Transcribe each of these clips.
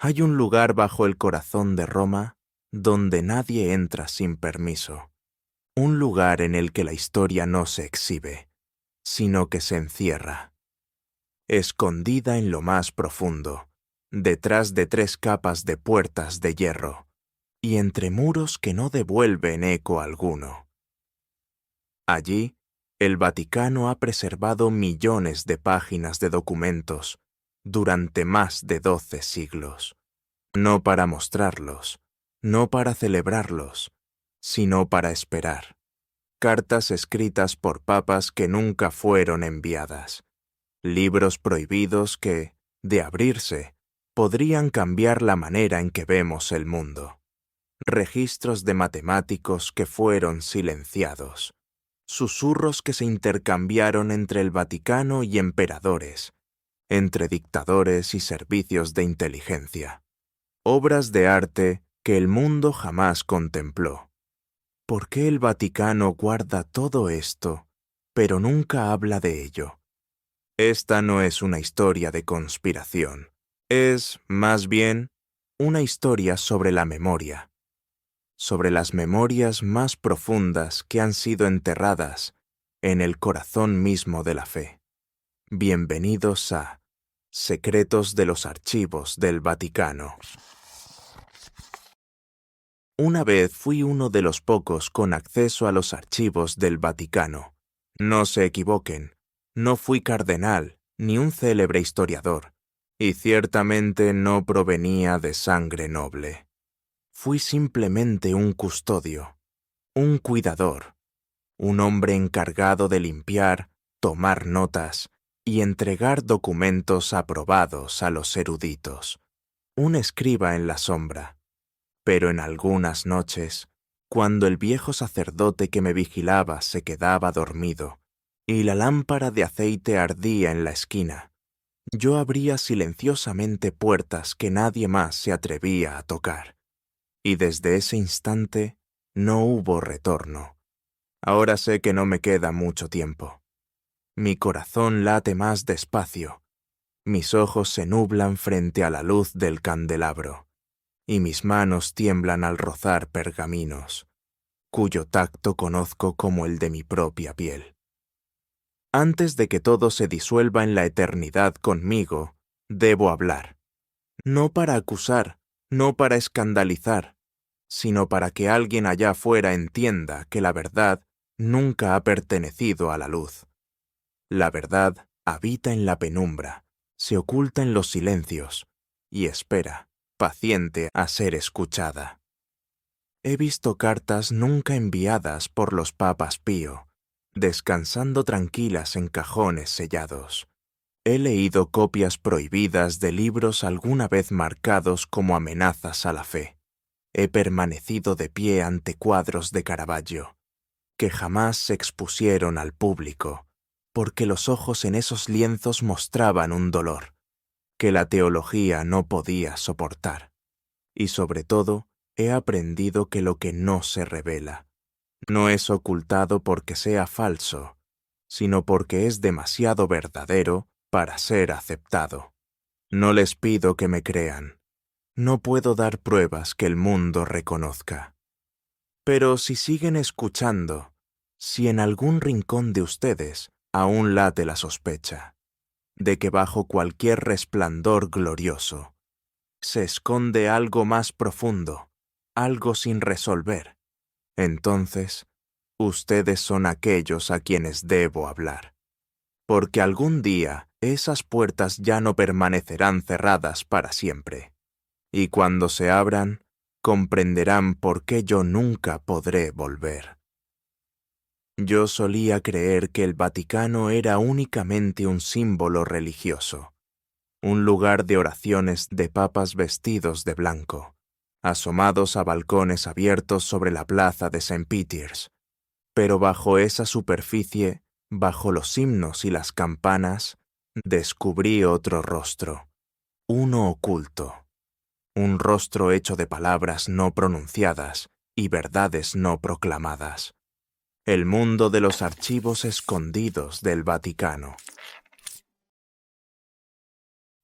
Hay un lugar bajo el corazón de Roma donde nadie entra sin permiso. Un lugar en el que la historia no se exhibe, sino que se encierra. Escondida en lo más profundo, detrás de 3 capas de puertas de hierro, y entre muros que no devuelven eco alguno. Allí, el Vaticano ha preservado millones de páginas de documentos durante más de 12 siglos. No para mostrarlos, no para celebrarlos, sino para esperar. Cartas escritas por papas que nunca fueron enviadas. Libros prohibidos que, de abrirse, podrían cambiar la manera en que vemos el mundo. Registros de matemáticos que fueron silenciados. Susurros que se intercambiaron entre el Vaticano y emperadores, entre dictadores y servicios de inteligencia. Obras de arte que el mundo jamás contempló. ¿Por qué el Vaticano guarda todo esto, pero nunca habla de ello? Esta no es una historia de conspiración. Es, más bien, una historia sobre la memoria. Sobre las memorias más profundas que han sido enterradas en el corazón mismo de la fe. Bienvenidos a Secretos de los Archivos del Vaticano. Una vez fui uno de los pocos con acceso a los archivos del Vaticano. No se equivoquen, no fui cardenal ni un célebre historiador, y ciertamente no provenía de sangre noble. Fui simplemente un custodio, un cuidador, un hombre encargado de limpiar, tomar notas y entregar documentos aprobados a los eruditos. Un escriba en la sombra. Pero en algunas noches, cuando el viejo sacerdote que me vigilaba se quedaba dormido y la lámpara de aceite ardía en la esquina, yo abría silenciosamente puertas que nadie más se atrevía a tocar. Y desde ese instante no hubo retorno. Ahora sé que no me queda mucho tiempo. Mi corazón late más despacio, mis ojos se nublan frente a la luz del candelabro, y mis manos tiemblan al rozar pergaminos, cuyo tacto conozco como el de mi propia piel. Antes de que todo se disuelva en la eternidad conmigo, debo hablar. No para acusar, no para escandalizar, sino para que alguien allá afuera entienda que la verdad nunca ha pertenecido a la luz. La verdad habita en la penumbra, se oculta en los silencios y espera, paciente, a ser escuchada. He visto cartas nunca enviadas por los papas Pío, descansando tranquilas en cajones sellados. He leído copias prohibidas de libros alguna vez marcados como amenazas a la fe. He permanecido de pie ante cuadros de Caravaggio, que jamás se expusieron al público, porque los ojos en esos lienzos mostraban un dolor que la teología no podía soportar. Y sobre todo, he aprendido que lo que no se revela no es ocultado porque sea falso, sino porque es demasiado verdadero para ser aceptado. No les pido que me crean. No puedo dar pruebas que el mundo reconozca. Pero si siguen escuchando, si en algún rincón de ustedes aún late la sospecha de que bajo cualquier resplandor glorioso se esconde algo más profundo, algo sin resolver, entonces ustedes son aquellos a quienes debo hablar. Porque algún día esas puertas ya no permanecerán cerradas para siempre, y cuando se abran, comprenderán por qué yo nunca podré volver. Yo solía creer que el Vaticano era únicamente un símbolo religioso, un lugar de oraciones de papas vestidos de blanco, asomados a balcones abiertos sobre la plaza de St. Peter's. Pero bajo esa superficie, bajo los himnos y las campanas, descubrí otro rostro, uno oculto, un rostro hecho de palabras no pronunciadas y verdades no proclamadas. El mundo de los archivos escondidos del Vaticano.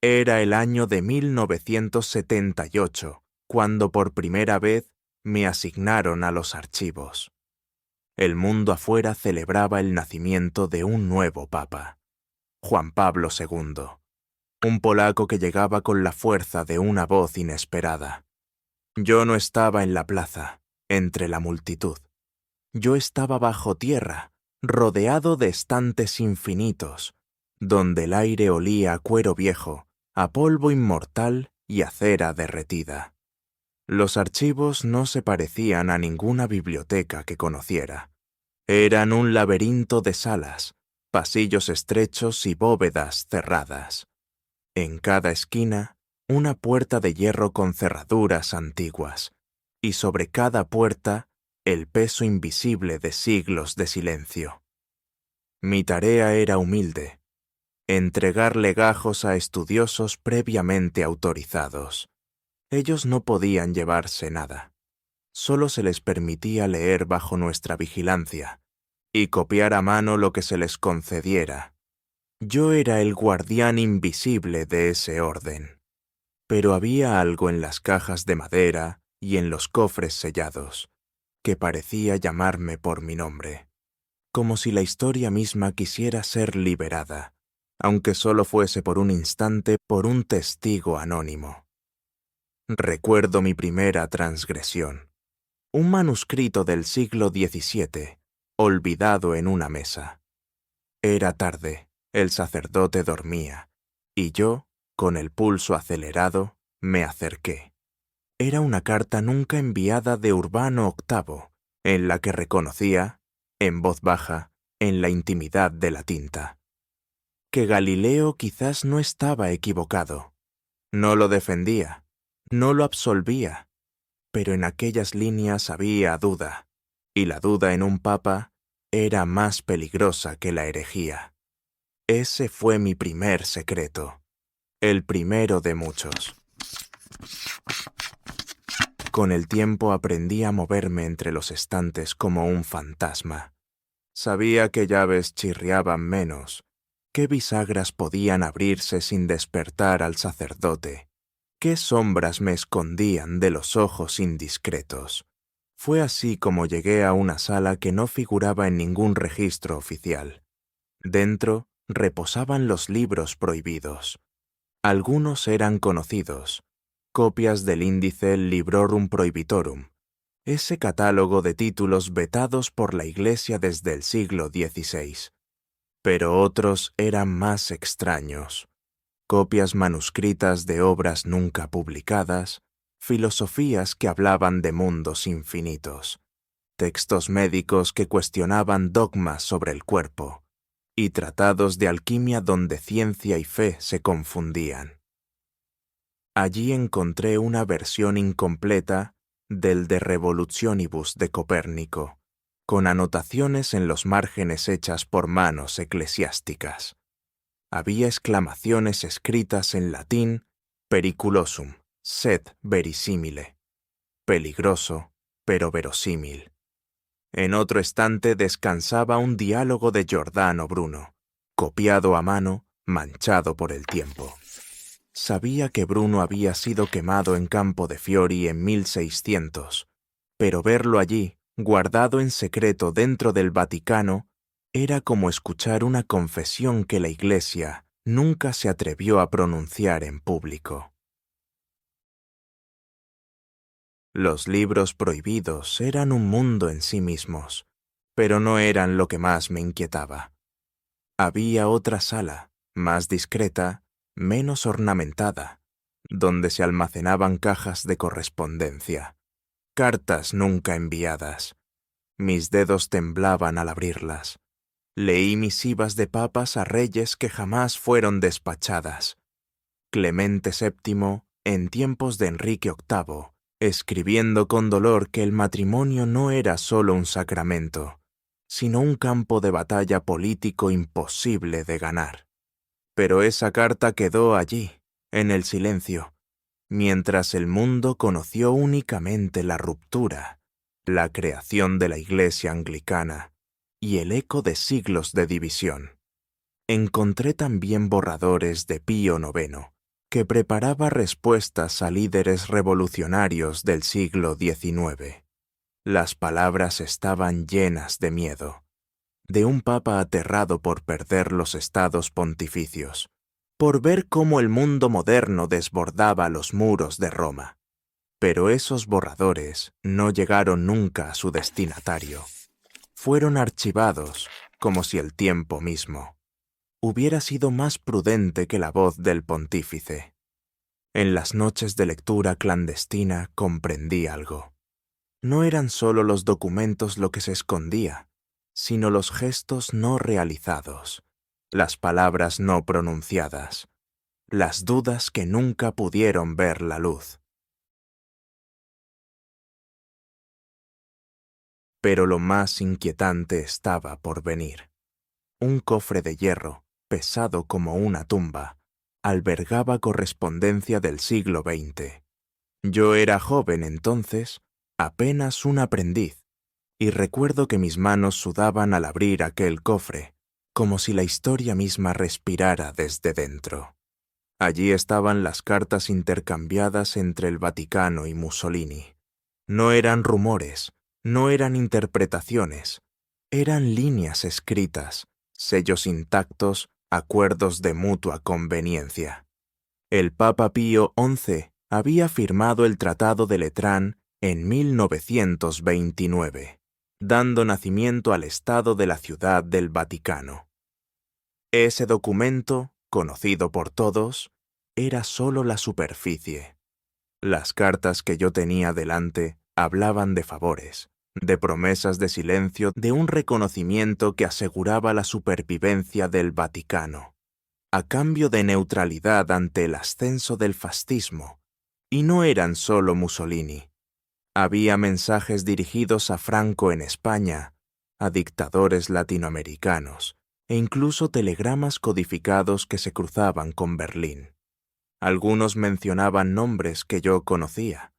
Era el año de 1978, cuando por primera vez me asignaron a los archivos. El mundo afuera celebraba el nacimiento de un nuevo papa, Juan Pablo II, un polaco que llegaba con la fuerza de una voz inesperada. Yo no estaba en la plaza, entre la multitud. Yo estaba bajo tierra, rodeado de estantes infinitos, donde el aire olía a cuero viejo, a polvo inmortal y a cera derretida. Los archivos no se parecían a ninguna biblioteca que conociera. Eran un laberinto de salas, pasillos estrechos y bóvedas cerradas. En cada esquina, una puerta de hierro con cerraduras antiguas, y sobre cada puerta, el peso invisible de siglos de silencio. Mi tarea era humilde: entregar legajos a estudiosos previamente autorizados. Ellos no podían llevarse nada. Solo se les permitía leer bajo nuestra vigilancia y copiar a mano lo que se les concediera. Yo era el guardián invisible de ese orden. Pero había algo en las cajas de madera y en los cofres sellados que parecía llamarme por mi nombre, como si la historia misma quisiera ser liberada, aunque solo fuese por un instante, por un testigo anónimo. Recuerdo mi primera transgresión: un manuscrito del siglo XVII, olvidado en una mesa. Era tarde, el sacerdote dormía, y yo, con el pulso acelerado, me acerqué. Era una carta nunca enviada de Urbano VIII, en la que reconocía, en voz baja, en la intimidad de la tinta, que Galileo quizás no estaba equivocado. No lo defendía, no lo absolvía, pero en aquellas líneas había duda, y la duda en un papa era más peligrosa que la herejía. Ese fue mi primer secreto, el primero de muchos. Con el tiempo aprendí a moverme entre los estantes como un fantasma. Sabía qué llaves chirriaban menos, qué bisagras podían abrirse sin despertar al sacerdote, qué sombras me escondían de los ojos indiscretos. Fue así como llegué a una sala que no figuraba en ningún registro oficial. Dentro reposaban los libros prohibidos. Algunos eran conocidos, copias del índice Librorum Prohibitorum, ese catálogo de títulos vetados por la Iglesia desde el siglo XVI. Pero otros eran más extraños: copias manuscritas de obras nunca publicadas, filosofías que hablaban de mundos infinitos, textos médicos que cuestionaban dogmas sobre el cuerpo, y tratados de alquimia donde ciencia y fe se confundían. Allí encontré una versión incompleta del De Revolutionibus de Copérnico, con anotaciones en los márgenes hechas por manos eclesiásticas. Había exclamaciones escritas en latín: periculosum, sed verisimile, peligroso, pero verosímil. En otro estante descansaba un diálogo de Giordano Bruno, copiado a mano, manchado por el tiempo. Sabía que Bruno había sido quemado en Campo de Fiori en 1600, pero verlo allí, guardado en secreto dentro del Vaticano, era como escuchar una confesión que la Iglesia nunca se atrevió a pronunciar en público. Los libros prohibidos eran un mundo en sí mismos, pero no eran lo que más me inquietaba. Había otra sala, más discreta, menos ornamentada, donde se almacenaban cajas de correspondencia, cartas nunca enviadas. Mis dedos temblaban al abrirlas. Leí misivas de papas a reyes que jamás fueron despachadas. Clemente VII, en tiempos de Enrique VIII, escribiendo con dolor que el matrimonio no era solo un sacramento, sino un campo de batalla político imposible de ganar. Pero esa carta quedó allí, en el silencio, mientras el mundo conoció únicamente la ruptura, la creación de la Iglesia anglicana y el eco de siglos de división. Encontré también borradores de Pío IX, que preparaba respuestas a líderes revolucionarios del siglo XIX. Las palabras estaban llenas de miedo, de un papa aterrado por perder los estados pontificios, por ver cómo el mundo moderno desbordaba los muros de Roma. Pero esos borradores no llegaron nunca a su destinatario. Fueron archivados como si el tiempo mismo hubiera sido más prudente que la voz del pontífice. En las noches de lectura clandestina comprendí algo. No eran solo los documentos lo que se escondía, sino los gestos no realizados, las palabras no pronunciadas, las dudas que nunca pudieron ver la luz. Pero lo más inquietante estaba por venir. Un cofre de hierro, pesado como una tumba, albergaba correspondencia del siglo XX. Yo era joven entonces, apenas un aprendiz, y recuerdo que mis manos sudaban al abrir aquel cofre, como si la historia misma respirara desde dentro. Allí estaban las cartas intercambiadas entre el Vaticano y Mussolini. No eran rumores, no eran interpretaciones, eran líneas escritas, sellos intactos, acuerdos de mutua conveniencia. El Papa Pío XI había firmado el Tratado de Letrán en 1929, dando nacimiento al Estado de la Ciudad del Vaticano. Ese documento, conocido por todos, era solo la superficie. Las cartas que yo tenía delante hablaban de favores, de promesas de silencio, de un reconocimiento que aseguraba la supervivencia del Vaticano, a cambio de neutralidad ante el ascenso del fascismo. Y no eran solo Mussolini. Había mensajes dirigidos a Franco en España, a dictadores latinoamericanos, e incluso telegramas codificados que se cruzaban con Berlín. Algunos mencionaban nombres que yo conocía.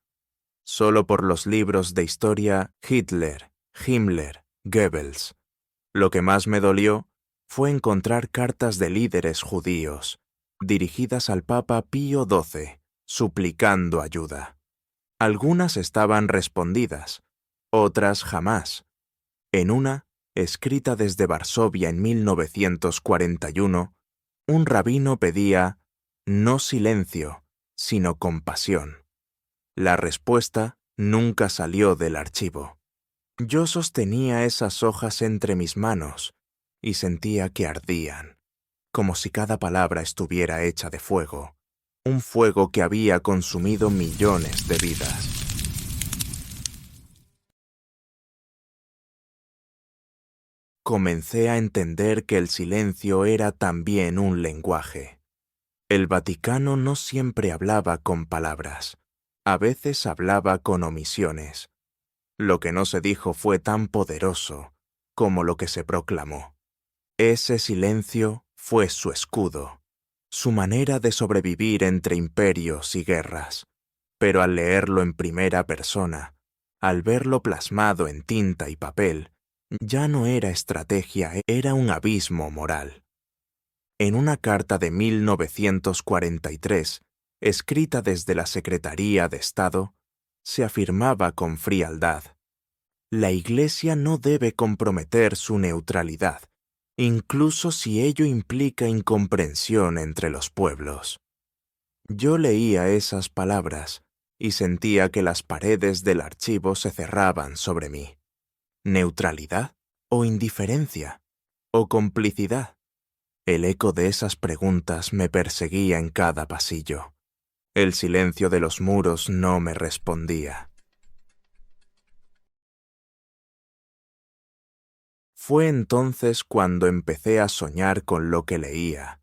Solo por los libros de historia Hitler, Himmler, Goebbels. Lo que más me dolió fue encontrar cartas de líderes judíos, dirigidas al Papa Pío XII, suplicando ayuda. Algunas estaban respondidas, otras jamás. En una, escrita desde Varsovia en 1941, un rabino pedía no silencio, sino compasión. La respuesta nunca salió del archivo. Yo sostenía esas hojas entre mis manos y sentía que ardían, como si cada palabra estuviera hecha de fuego, un fuego que había consumido millones de vidas. Comencé a entender que el silencio era también un lenguaje. El Vaticano no siempre hablaba con palabras, a veces hablaba con omisiones. Lo que no se dijo fue tan poderoso como lo que se proclamó. Ese silencio fue su escudo, su manera de sobrevivir entre imperios y guerras. Pero al leerlo en primera persona, al verlo plasmado en tinta y papel, ya no era estrategia, era un abismo moral. En una carta de 1943, escrita desde la Secretaría de Estado, se afirmaba con frialdad: la Iglesia no debe comprometer su neutralidad, incluso si ello implica incomprensión entre los pueblos. Yo leía esas palabras y sentía que las paredes del archivo se cerraban sobre mí. ¿Neutralidad o indiferencia o complicidad? El eco de esas preguntas me perseguía en cada pasillo. El silencio de los muros no me respondía. Fue entonces cuando empecé a soñar con lo que leía.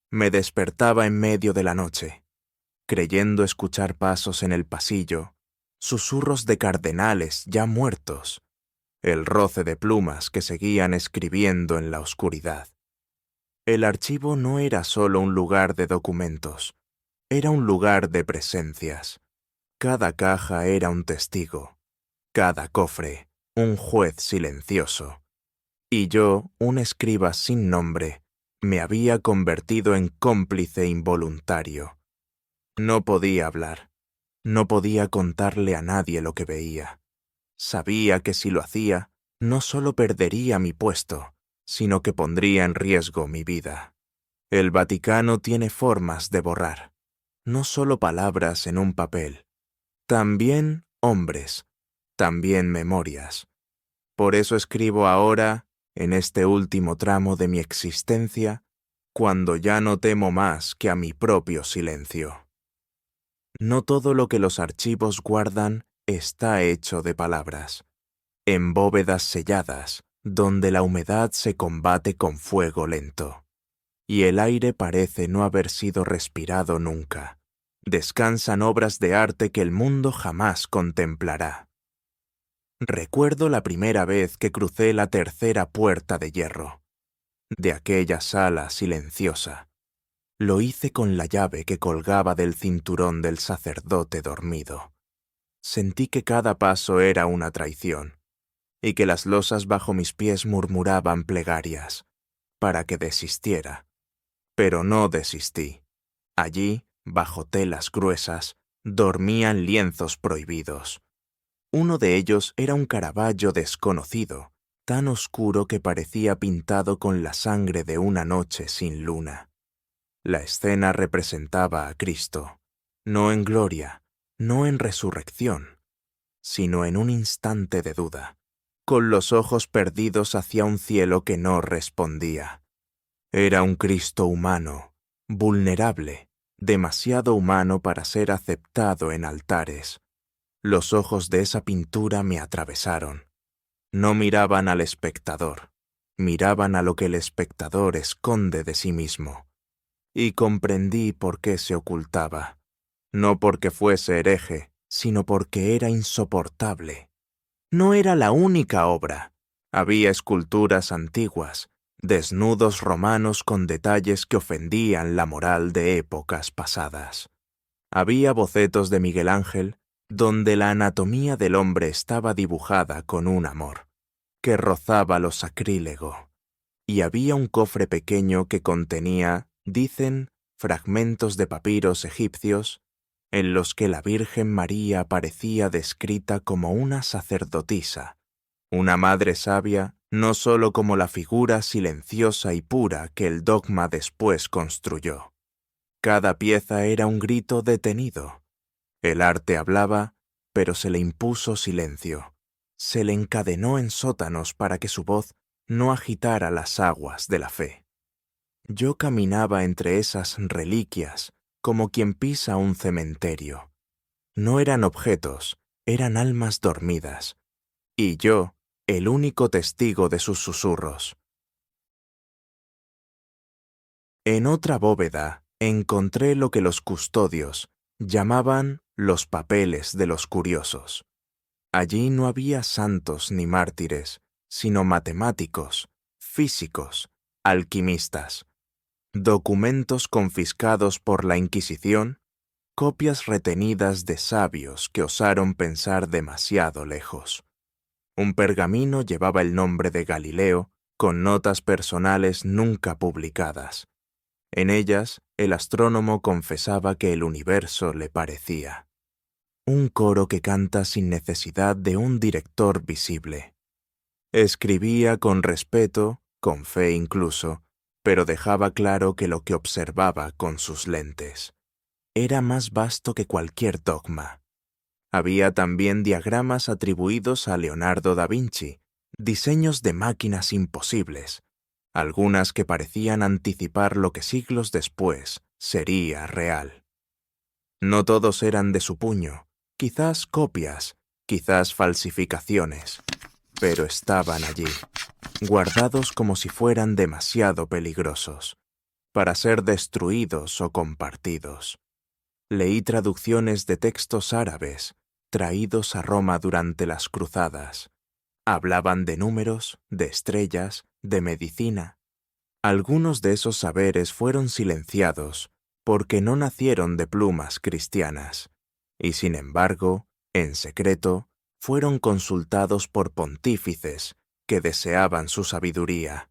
Me despertaba en medio de la noche, creyendo escuchar pasos en el pasillo, susurros de cardenales ya muertos, el roce de plumas que seguían escribiendo en la oscuridad. El archivo no era solo un lugar de documentos, era un lugar de presencias. Cada caja era un testigo, cada cofre un juez silencioso. Y yo, un escriba sin nombre, me había convertido en cómplice involuntario, No podía hablar. No podía contarle a nadie lo que veía. Sabía que si lo hacía, no solo perdería mi puesto, sino que pondría en riesgo mi vida. El Vaticano tiene formas de borrar, no solo palabras en un papel, también hombres, también memorias. Por eso escribo ahora, en este último tramo de mi existencia, cuando ya no temo más que a mi propio silencio. No todo lo que los archivos guardan está hecho de palabras. En bóvedas selladas, donde la humedad se combate con fuego lento, y el aire parece no haber sido respirado nunca, descansan obras de arte que el mundo jamás contemplará. Recuerdo la primera vez que crucé la tercera puerta de hierro, de aquella sala silenciosa. Lo hice con la llave que colgaba del cinturón del sacerdote dormido. Sentí que cada paso era una traición, y que las losas bajo mis pies murmuraban plegarias, para que desistiera. Pero no desistí. Allí, bajo telas gruesas, dormían lienzos prohibidos. Uno de ellos era un Caravaggio desconocido, tan oscuro que parecía pintado con la sangre de una noche sin luna. La escena representaba a Cristo, no en gloria, no en resurrección, sino en un instante de duda, con los ojos perdidos hacia un cielo que no respondía. Era un Cristo humano, vulnerable, demasiado humano para ser aceptado en altares. Los ojos de esa pintura me atravesaron. No miraban al espectador, miraban a lo que el espectador esconde de sí mismo. Y comprendí por qué se ocultaba, no porque fuese hereje, sino porque era insoportable. No era la única obra. Había esculturas antiguas, desnudos romanos con detalles que ofendían la moral de épocas pasadas. Había bocetos de Miguel Ángel, donde la anatomía del hombre estaba dibujada con un amor, que rozaba lo sacrílego. Y había un cofre pequeño que contenía, dicen, fragmentos de papiros egipcios, en los que la Virgen María aparecía descrita como una sacerdotisa, una madre sabia, no sólo como la figura silenciosa y pura que el dogma después construyó. Cada pieza era un grito detenido. El arte hablaba, pero se le impuso silencio. Se le encadenó en sótanos para que su voz no agitara las aguas de la fe. Yo caminaba entre esas reliquias como quien pisa un cementerio. No eran objetos, eran almas dormidas, y yo, el único testigo de sus susurros. En otra bóveda encontré lo que los custodios llamaban los papeles de los curiosos. Allí no había santos ni mártires, sino matemáticos, físicos, alquimistas, documentos confiscados por la Inquisición, copias retenidas de sabios que osaron pensar demasiado lejos. Un pergamino llevaba el nombre de Galileo, con notas personales nunca publicadas. En ellas, el astrónomo confesaba que el universo le parecía. Un coro que canta sin necesidad de un director visible. Escribía con respeto, con fe incluso, pero dejaba claro que lo que observaba con sus lentes era más vasto que cualquier dogma. Había también diagramas atribuidos a Leonardo da Vinci, diseños de máquinas imposibles, algunas que parecían anticipar lo que siglos después sería real. No todos eran de su puño, quizás copias, quizás falsificaciones, pero estaban allí, guardados como si fueran demasiado peligrosos, para ser destruidos o compartidos. Leí traducciones de textos árabes, traídos a Roma durante las cruzadas. Hablaban de números, de estrellas, de medicina. Algunos de esos saberes fueron silenciados porque no nacieron de plumas cristianas, y sin embargo, en secreto, fueron consultados por pontífices que deseaban su sabiduría,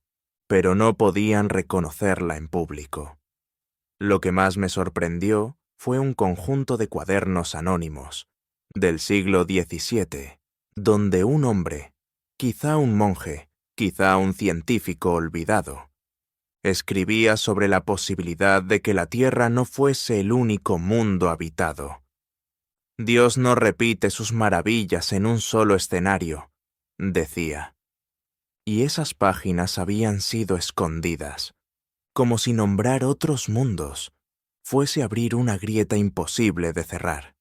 pero no podían reconocerla en público. Lo que más me sorprendió fue un conjunto de cuadernos anónimos del siglo XVII, donde un hombre, quizá un monje, quizá un científico olvidado, escribía sobre la posibilidad de que la Tierra no fuese el único mundo habitado. Dios no repite sus maravillas en un solo escenario, decía. Y esas páginas habían sido escondidas, como si nombrar otros mundos fuese abrir una grieta imposible de cerrar.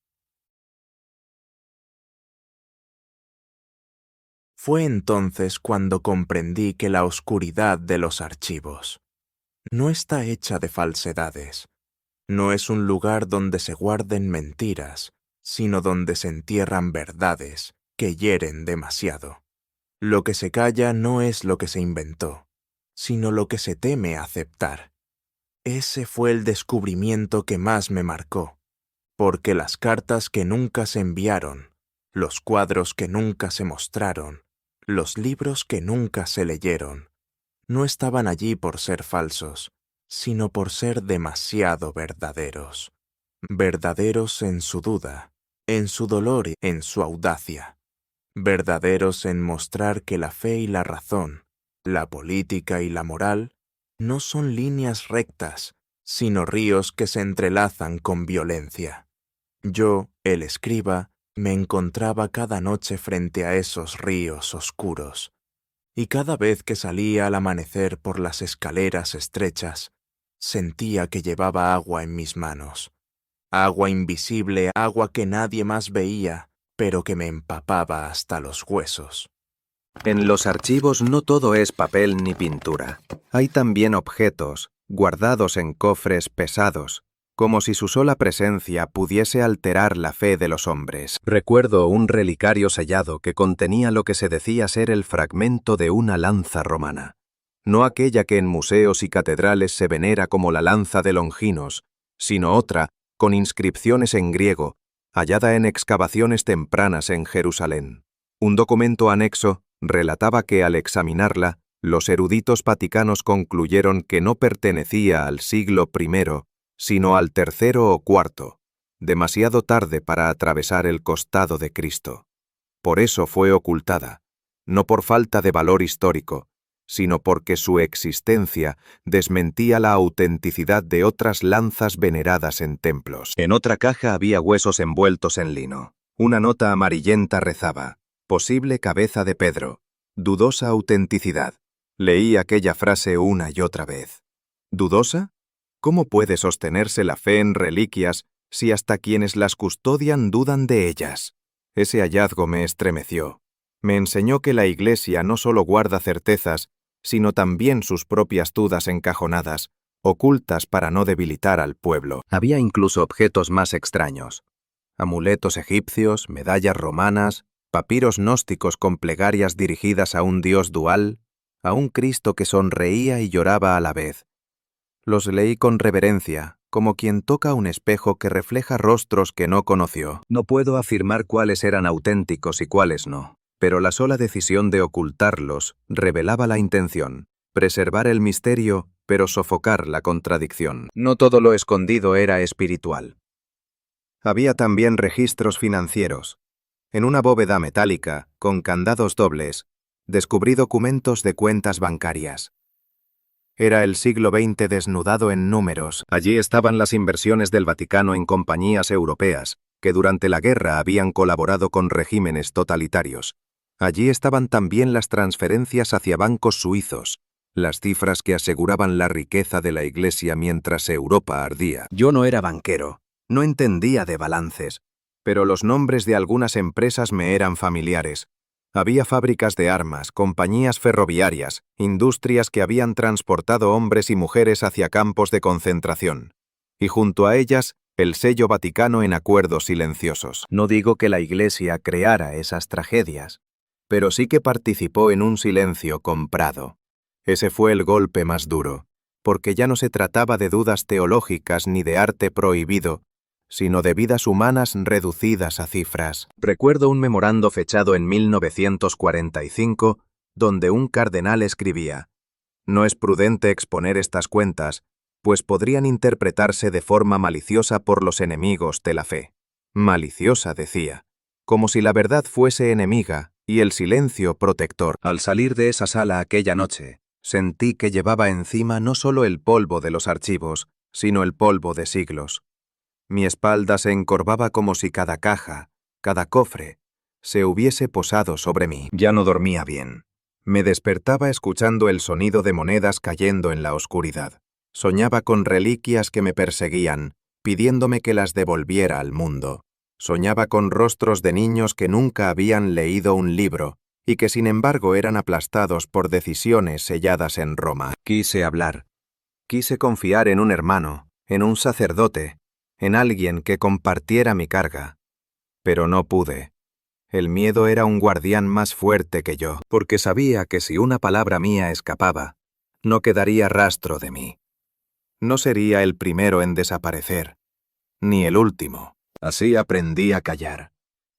Fue entonces cuando comprendí que la oscuridad de los archivos no está hecha de falsedades, no es un lugar donde se guarden mentiras, sino donde se entierran verdades que hieren demasiado. Lo que se calla no es lo que se inventó, sino lo que se teme aceptar. Ese fue el descubrimiento que más me marcó, porque las cartas que nunca se enviaron, los cuadros que nunca se mostraron, los libros que nunca se leyeron, no estaban allí por ser falsos, sino por ser demasiado verdaderos. Verdaderos en su duda, en su dolor y en su audacia. Verdaderos en mostrar que la fe y la razón, la política y la moral, no son líneas rectas, sino ríos que se entrelazan con violencia. Yo, el escriba, me encontraba cada noche frente a esos ríos oscuros, y cada vez que salía al amanecer por las escaleras estrechas, sentía que llevaba agua en mis manos. Agua invisible, agua que nadie más veía, pero que me empapaba hasta los huesos. En los archivos no todo es papel ni pintura. Hay también objetos, guardados en cofres pesados, como si su sola presencia pudiese alterar la fe de los hombres. Recuerdo un relicario sellado que contenía lo que se decía ser el fragmento de una lanza romana. No aquella que en museos y catedrales se venera como la lanza de Longinos, sino otra, con inscripciones en griego, hallada en excavaciones tempranas en Jerusalén. Un documento anexo relataba que al examinarla, los eruditos vaticanos concluyeron que no pertenecía al siglo I, sino al III o IV, demasiado tarde para atravesar el costado de Cristo. Por eso fue ocultada, no por falta de valor histórico, sino porque su existencia desmentía la autenticidad de otras lanzas veneradas en templos. En otra caja había huesos envueltos en lino. Una nota amarillenta rezaba: posible cabeza de Pedro. Dudosa autenticidad. Leí aquella frase una y otra vez. ¿Dudosa? ¿Cómo puede sostenerse la fe en reliquias si hasta quienes las custodian dudan de ellas? Ese hallazgo me estremeció. Me enseñó que la Iglesia no solo guarda certezas, sino también sus propias dudas encajonadas, ocultas para no debilitar al pueblo. Había incluso objetos más extraños. Amuletos egipcios, medallas romanas, papiros gnósticos con plegarias dirigidas a un Dios dual, a un Cristo que sonreía y lloraba a la vez. Los leí con reverencia, como quien toca un espejo que refleja rostros que no conoció. No puedo afirmar cuáles eran auténticos y cuáles no, pero la sola decisión de ocultarlos revelaba la intención: preservar el misterio, pero sofocar la contradicción. No todo lo escondido era espiritual. Había también registros financieros. En una bóveda metálica, con candados dobles, descubrí documentos de cuentas bancarias. Era el siglo XX desnudado en números. Allí estaban las inversiones del Vaticano en compañías europeas, que durante la guerra habían colaborado con regímenes totalitarios. Allí estaban también las transferencias hacia bancos suizos, las cifras que aseguraban la riqueza de la Iglesia mientras Europa ardía. Yo no era banquero, no entendía de balances, pero los nombres de algunas empresas me eran familiares. Había fábricas de armas, compañías ferroviarias, industrias que habían transportado hombres y mujeres hacia campos de concentración. Y junto a ellas, el sello Vaticano en acuerdos silenciosos. No digo que la Iglesia creara esas tragedias, pero sí que participó en un silencio comprado. Ese fue el golpe más duro, porque ya no se trataba de dudas teológicas ni de arte prohibido, sino de vidas humanas reducidas a cifras. Recuerdo un memorando fechado en 1945, donde un cardenal escribía: «No es prudente exponer estas cuentas, pues podrían interpretarse de forma maliciosa por los enemigos de la fe. Maliciosa, decía, como si la verdad fuese enemiga y el silencio protector. Al salir de esa sala aquella noche, sentí que llevaba encima no solo el polvo de los archivos, sino el polvo de siglos. Mi espalda se encorvaba como si cada caja, cada cofre, se hubiese posado sobre mí. Ya no dormía bien. Me despertaba escuchando el sonido de monedas cayendo en la oscuridad. Soñaba con reliquias que me perseguían, pidiéndome que las devolviera al mundo. Soñaba con rostros de niños que nunca habían leído un libro y que sin embargo eran aplastados por decisiones selladas en Roma. Quise hablar. Quise confiar en un hermano, en un sacerdote, en alguien que compartiera mi carga. Pero no pude. El miedo era un guardián más fuerte que yo, porque sabía que si una palabra mía escapaba, no quedaría rastro de mí. No sería el primero en desaparecer, ni el último. Así aprendí a callar.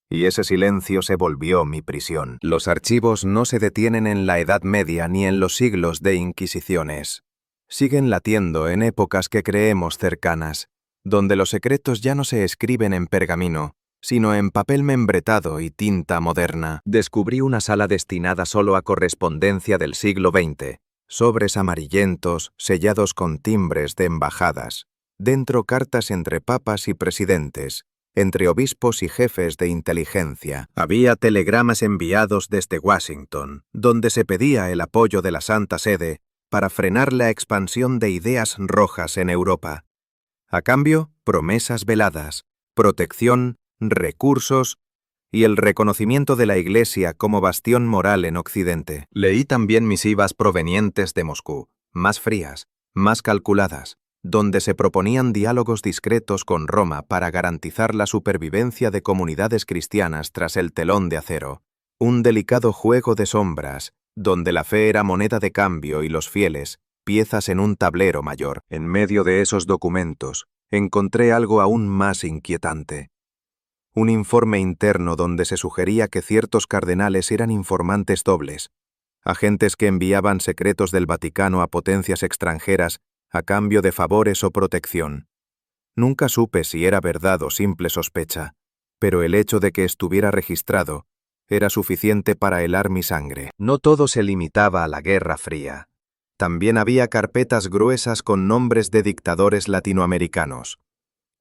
Y ese silencio se volvió mi prisión. Los archivos no se detienen en la Edad Media ni en los siglos de inquisiciones. Siguen latiendo en épocas que creemos cercanas, donde los secretos ya no se escriben en pergamino, sino en papel membretado y tinta moderna. Descubrí una sala destinada solo a correspondencia del siglo XX, sobres amarillentos sellados con timbres de embajadas, dentro cartas entre papas y presidentes, entre obispos y jefes de inteligencia. Había telegramas enviados desde Washington, donde se pedía el apoyo de la Santa Sede para frenar la expansión de ideas rojas en Europa. A cambio, promesas veladas, protección, recursos y el reconocimiento de la Iglesia como bastión moral en Occidente. Leí también misivas provenientes de Moscú, más frías, más calculadas, donde se proponían diálogos discretos con Roma para garantizar la supervivencia de comunidades cristianas tras el telón de acero. Un delicado juego de sombras, donde la fe era moneda de cambio y los fieles, piezas en un tablero mayor. En medio de esos documentos, encontré algo aún más inquietante. Un informe interno donde se sugería que ciertos cardenales eran informantes dobles, agentes que enviaban secretos del Vaticano a potencias extranjeras a cambio de favores o protección. Nunca supe si era verdad o simple sospecha, pero el hecho de que estuviera registrado era suficiente para helar mi sangre. No todo se limitaba a la Guerra Fría. También había carpetas gruesas con nombres de dictadores latinoamericanos.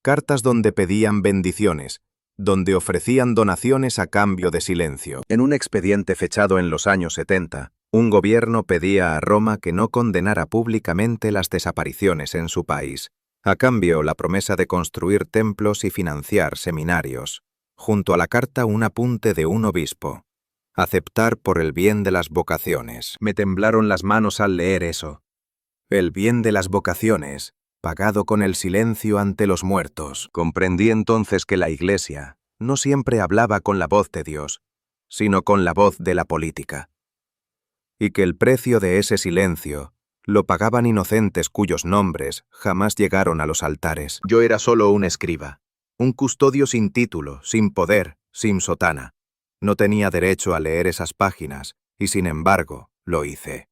Cartas donde pedían bendiciones, donde ofrecían donaciones a cambio de silencio. En un expediente fechado en los años 70, un gobierno pedía a Roma que no condenara públicamente las desapariciones en su país. A cambio, la promesa de construir templos y financiar seminarios. Junto a la carta, un apunte de un obispo. Aceptar por el bien de las vocaciones. Me temblaron las manos al leer eso. El bien de las vocaciones, pagado con el silencio ante los muertos. Comprendí entonces que la Iglesia no siempre hablaba con la voz de Dios, sino con la voz de la política. Y que el precio de ese silencio lo pagaban inocentes cuyos nombres jamás llegaron a los altares. Yo era solo un escriba, un custodio sin título, sin poder, sin sotana. No tenía derecho a leer esas páginas, y sin embargo, lo hice.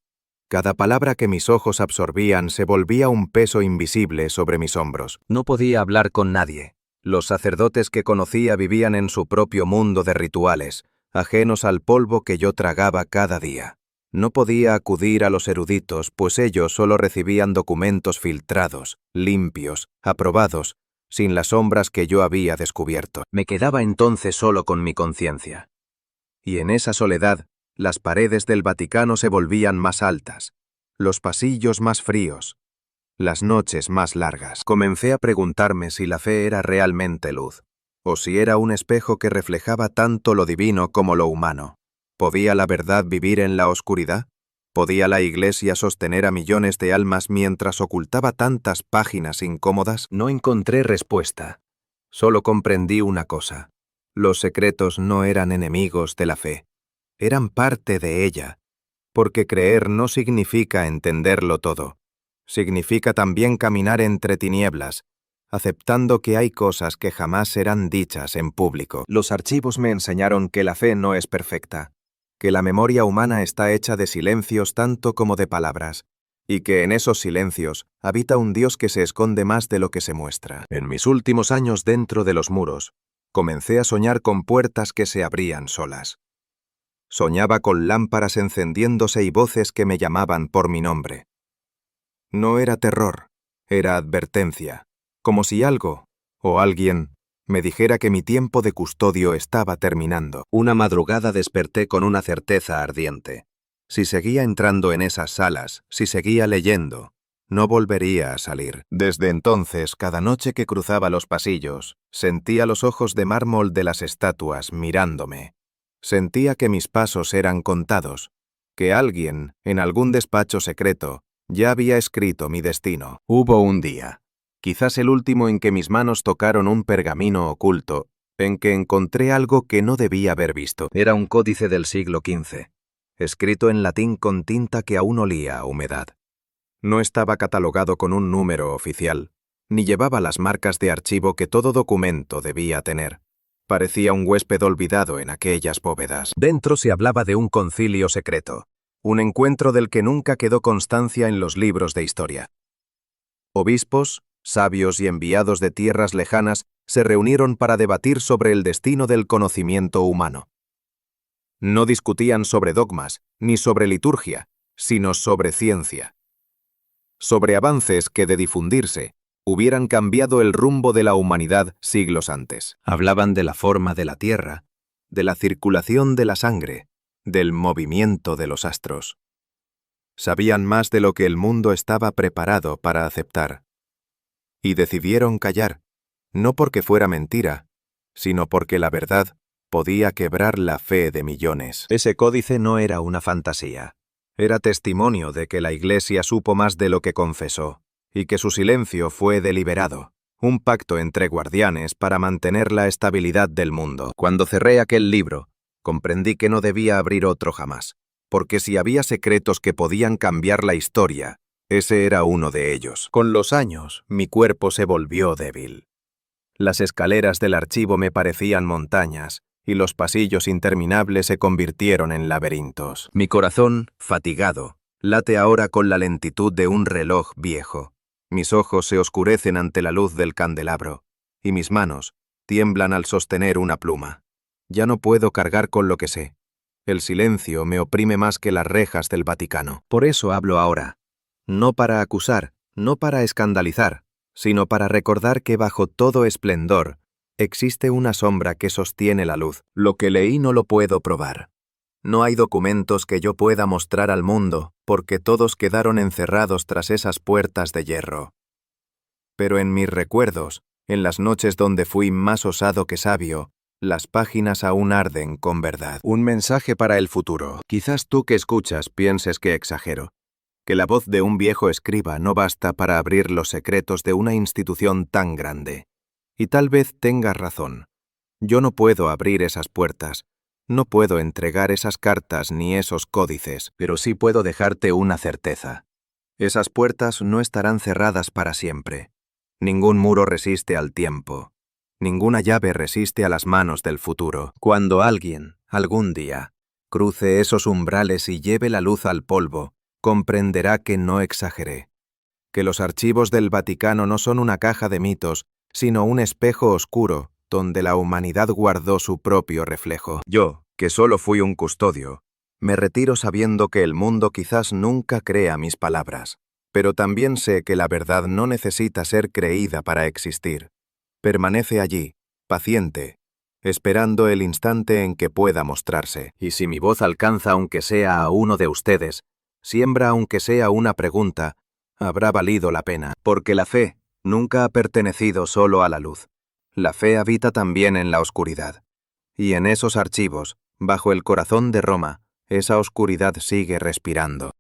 Cada palabra que mis ojos absorbían se volvía un peso invisible sobre mis hombros. No podía hablar con nadie. Los sacerdotes que conocía vivían en su propio mundo de rituales, ajenos al polvo que yo tragaba cada día. No podía acudir a los eruditos, pues ellos solo recibían documentos filtrados, limpios, aprobados, sin las sombras que yo había descubierto. Me quedaba entonces solo con mi conciencia. Y en esa soledad, las paredes del Vaticano se volvían más altas, los pasillos más fríos, las noches más largas. Comencé a preguntarme si la fe era realmente luz, o si era un espejo que reflejaba tanto lo divino como lo humano. ¿Podía la verdad vivir en la oscuridad? ¿Podía la Iglesia sostener a millones de almas mientras ocultaba tantas páginas incómodas? No encontré respuesta. Solo comprendí una cosa. Los secretos no eran enemigos de la fe. Eran parte de ella, porque creer no significa entenderlo todo. Significa también caminar entre tinieblas, aceptando que hay cosas que jamás serán dichas en público. Los archivos me enseñaron que la fe no es perfecta, que la memoria humana está hecha de silencios tanto como de palabras, y que en esos silencios habita un Dios que se esconde más de lo que se muestra. En mis últimos años dentro de los muros, comencé a soñar con puertas que se abrían solas. Soñaba con lámparas encendiéndose y voces que me llamaban por mi nombre. No era terror, era advertencia, como si algo, o alguien, me dijera que mi tiempo de custodio estaba terminando. Una madrugada desperté con una certeza ardiente. Si seguía entrando en esas salas, si seguía leyendo, no volvería a salir. Desde entonces, cada noche que cruzaba los pasillos, sentía los ojos de mármol de las estatuas mirándome. Sentía que mis pasos eran contados, que alguien, en algún despacho secreto, ya había escrito mi destino. Hubo un día, quizás el último en que mis manos tocaron un pergamino oculto, en que encontré algo que no debía haber visto. Era un códice del siglo XV, escrito en latín con tinta que aún olía a humedad. No estaba catalogado con un número oficial, ni llevaba las marcas de archivo que todo documento debía tener. Parecía un huésped olvidado en aquellas bóvedas. Dentro se hablaba de un concilio secreto, un encuentro del que nunca quedó constancia en los libros de historia. Obispos, sabios y enviados de tierras lejanas se reunieron para debatir sobre el destino del conocimiento humano. No discutían sobre dogmas, ni sobre liturgia, sino sobre ciencia. Sobre avances que, de difundirse, hubieran cambiado el rumbo de la humanidad siglos antes. Hablaban de la forma de la Tierra, de la circulación de la sangre, del movimiento de los astros. Sabían más de lo que el mundo estaba preparado para aceptar. Y decidieron callar, no porque fuera mentira, sino porque la verdad podía quebrar la fe de millones. Ese códice no era una fantasía. Era testimonio de que la Iglesia supo más de lo que confesó, y que su silencio fue deliberado, un pacto entre guardianes para mantener la estabilidad del mundo. Cuando cerré aquel libro, comprendí que no debía abrir otro jamás, porque si había secretos que podían cambiar la historia, ese era uno de ellos. Con los años, mi cuerpo se volvió débil. Las escaleras del archivo me parecían montañas, y los pasillos interminables se convirtieron en laberintos. Mi corazón, fatigado, late ahora con la lentitud de un reloj viejo. Mis ojos se oscurecen ante la luz del candelabro, y mis manos tiemblan al sostener una pluma. Ya no puedo cargar con lo que sé. El silencio me oprime más que las rejas del Vaticano. Por eso hablo ahora, no para acusar, no para escandalizar, sino para recordar que bajo todo esplendor existe una sombra que sostiene la luz. Lo que leí no lo puedo probar. No hay documentos que yo pueda mostrar al mundo, porque todos quedaron encerrados tras esas puertas de hierro. Pero en mis recuerdos, en las noches donde fui más osado que sabio, las páginas aún arden con verdad. Un mensaje para el futuro. Quizás tú que escuchas pienses que exagero, que la voz de un viejo escriba no basta para abrir los secretos de una institución tan grande. Y tal vez tengas razón. Yo no puedo abrir esas puertas, no puedo entregar esas cartas ni esos códices, pero sí puedo dejarte una certeza. Esas puertas no estarán cerradas para siempre. Ningún muro resiste al tiempo. Ninguna llave resiste a las manos del futuro. Cuando alguien, algún día, cruce esos umbrales y lleve la luz al polvo, comprenderá que no exageré. Que los archivos del Vaticano no son una caja de mitos, sino un espejo oscuro, donde la humanidad guardó su propio reflejo. Yo, que solo fui un custodio, me retiro sabiendo que el mundo quizás nunca crea mis palabras, pero también sé que la verdad no necesita ser creída para existir. Permanece allí, paciente, esperando el instante en que pueda mostrarse. Y si mi voz alcanza aunque sea a uno de ustedes, siembra aunque sea una pregunta, habrá valido la pena, porque la fe nunca ha pertenecido solo a la luz. La fe habita también en la oscuridad. Y en esos archivos, bajo el corazón de Roma, esa oscuridad sigue respirando.